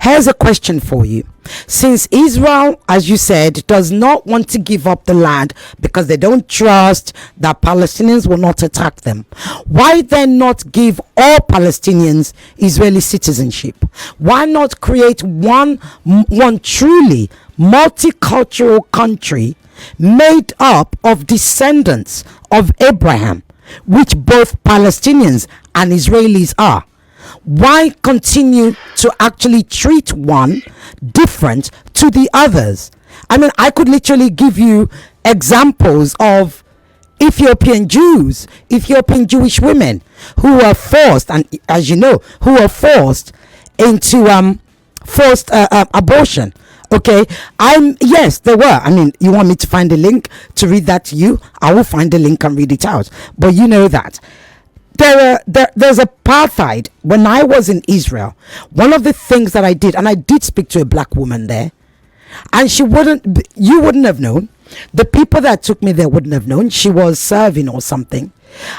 Here's a question for you. Since Israel, as you said, does not want to give up the land because they don't trust that Palestinians will not attack them, why then not give all Palestinians Israeli citizenship? Why not create one truly multicultural country made up of descendants of Abraham, which both Palestinians and Israelis are? Why continue to actually treat one different to the others? I mean, I could literally give you examples of Ethiopian Jews, Ethiopian Jewish women who were forced, and as you know, who were forced into forced abortion. Okay, yes, there were. I mean, you want me to find a link to read that to you? I will find a link and read it out. But you know that there's apartheid. When I was in Israel, one of the things that I did, and I did speak to a black woman there, and you wouldn't have known. The people that took me there wouldn't have known. She was serving or something,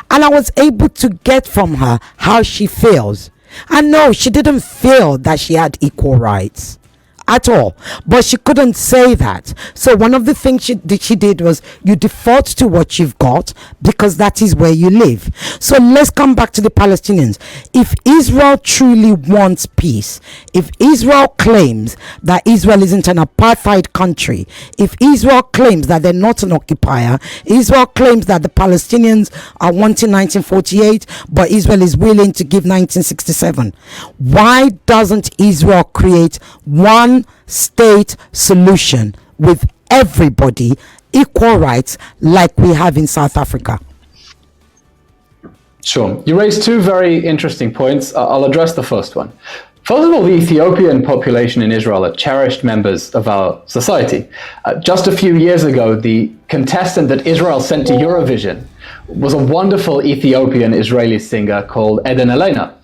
and I was able to get from her how she feels. And no, she didn't feel that she had equal rights at all, but she couldn't say that. So one of the things she did was, you default to what you've got because that is where you live. So let's come back to the Palestinians. If Israel truly wants peace, if Israel claims that Israel isn't an apartheid country, if Israel claims that they're not an occupier, Israel claims that the Palestinians are wanting 1948 but Israel is willing to give 1967, why doesn't Israel create one state solution with everybody equal rights like we have in South Africa? Sure. You raised two very interesting points. I'll address the first one. First of all, the Ethiopian population in Israel are cherished members of our society. Just a few years ago, the contestant that Israel sent to Eurovision was a wonderful Ethiopian Israeli singer called Eden Elena.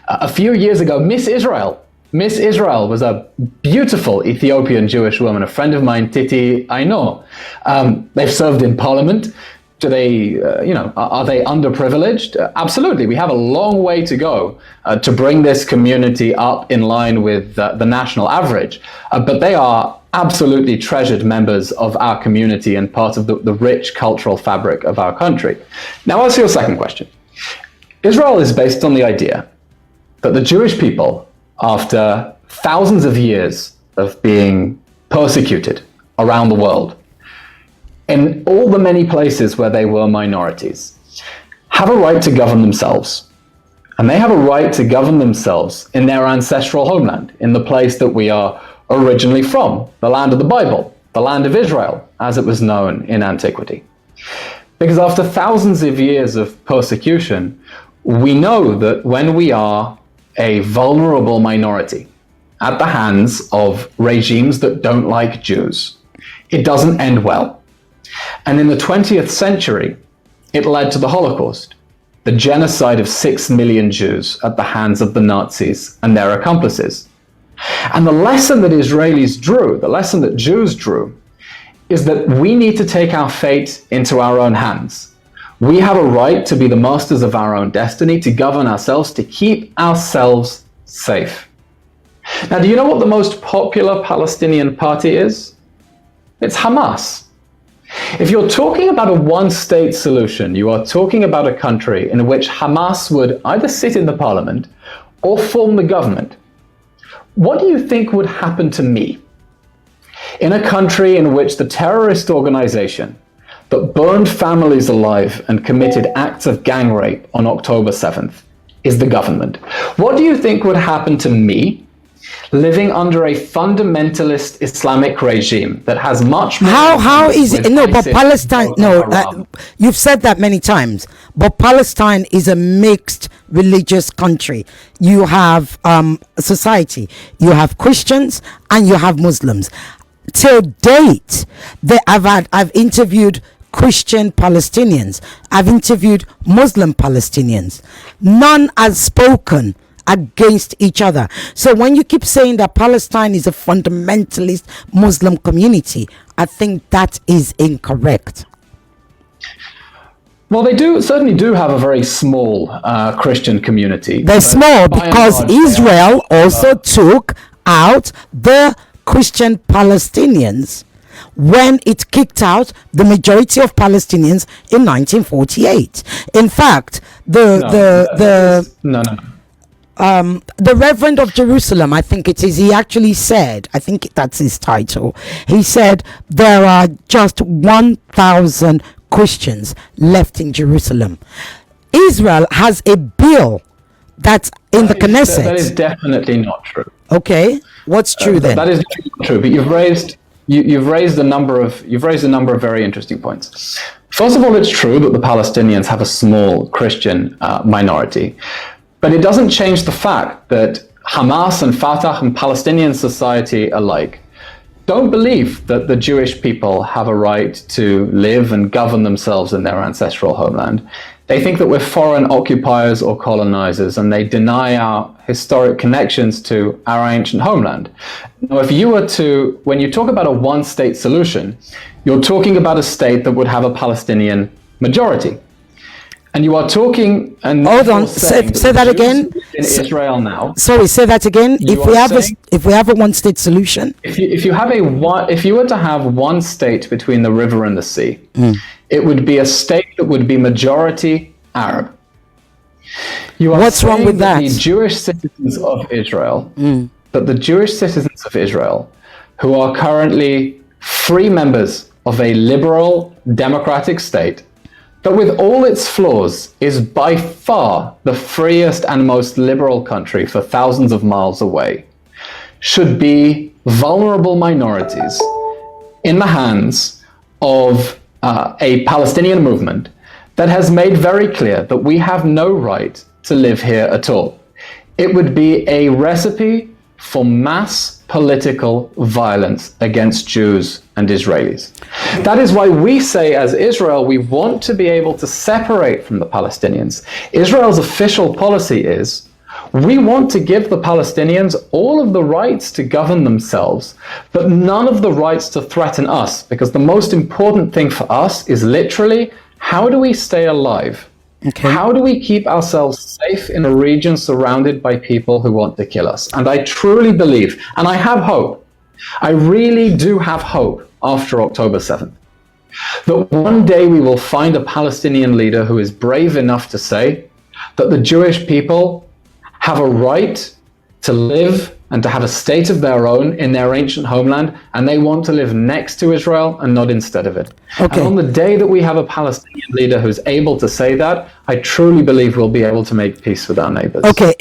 A few years ago, Miss Israel was a beautiful Ethiopian Jewish woman, a friend of mine, Titi Aino. They've served in parliament. Do they, are they underprivileged? Absolutely. We have a long way to go to bring this community up in line with the national average. But they are absolutely treasured members of our community and part of the rich cultural fabric of our country. Now, as to your second question, Israel is based on the idea that the Jewish people, after thousands of years of being persecuted around the world, in all the many places where they were minorities, have a right to govern themselves. And they have a right to govern themselves in their ancestral homeland, in the place that we are originally from, the land of the Bible, the land of Israel, as it was known in antiquity. Because after thousands of years of persecution, we know that when we are a vulnerable minority at the hands of regimes that don't like Jews, it doesn't end well. And in the 20th century, it led to the Holocaust, the genocide of 6 million Jews at the hands of the Nazis and their accomplices. And the lesson that Israelis drew, the lesson that Jews drew, is that we need to take our fate into our own hands. We have a right to be the masters of our own destiny, to govern ourselves, to keep ourselves safe. Now, do you know what the most popular Palestinian party is? It's Hamas. If you're talking about a one-state solution, you are talking about a country in which Hamas would either sit in the parliament or form the government. What do you think would happen to me in a country in which the terrorist organization that burned families alive and committed acts of gang rape on October 7th is the government? What do you think would happen to me living under a fundamentalist Islamic regime that has much more... How is it? No, but Palestine... No, you've said that many times. But Palestine is a mixed religious country. You have society. You have Christians and you have Muslims. Till date, I've interviewed Christian Palestinians. I've interviewed Muslim Palestinians. None has spoken against each other. So when you keep saying that Palestine is a fundamentalist Muslim community, I think that is incorrect. Well, they certainly do have a very small Christian community. They're small because Israel also took out the Christian Palestinians when it kicked out the majority of Palestinians in 1948. In fact, the Reverend of Jerusalem, I think it is, he actually said, I think that's his title, he said there are just 1,000 Christians left in Jerusalem. Israel has a bill that's in the Knesset. That is definitely not true. Okay, what's true then? That is not true, but you've raised a number of very interesting points. First of all, it's true that the Palestinians have a small Christian minority, but it doesn't change the fact that Hamas and Fatah and Palestinian society alike don't believe that the Jewish people have a right to live and govern themselves in their ancestral homeland. They think that we're foreign occupiers or colonizers, and they deny our historic connections to our ancient homeland. Now, when you talk about a one-state solution, you're talking about a state that would have a Palestinian majority. And you are talking and hold on, say that again. In Israel now. Sorry, say that again. If we have a one-state solution, if you were to have one state between the river and the sea, it would be a state that would be majority Arab. What's wrong with that? The Jewish citizens of Israel, who are currently free members of a liberal democratic state, that with all its flaws is by far the freest and most liberal country for thousands of miles away, should be vulnerable minorities in the hands of a Palestinian movement that has made very clear that we have no right to live here at all. It would be a recipe for mass political violence against Jews and Israelis. That is why we say, as Israel, we want to be able to separate from the Palestinians. Israel's official policy is, we want to give the Palestinians all of the rights to govern themselves, but none of the rights to threaten us, because the most important thing for us is literally, how do we stay alive? Okay. How do we keep ourselves safe in a region surrounded by people who want to kill us? And I truly believe, and I have hope, I really do have hope after October 7th, that one day we will find a Palestinian leader who is brave enough to say that the Jewish people have a right to live and to have a state of their own in their ancient homeland, and they want to live next to Israel and not instead of it. Okay. And on the day that we have a Palestinian leader who's able to say that, I truly believe we'll be able to make peace with our neighbors. Okay,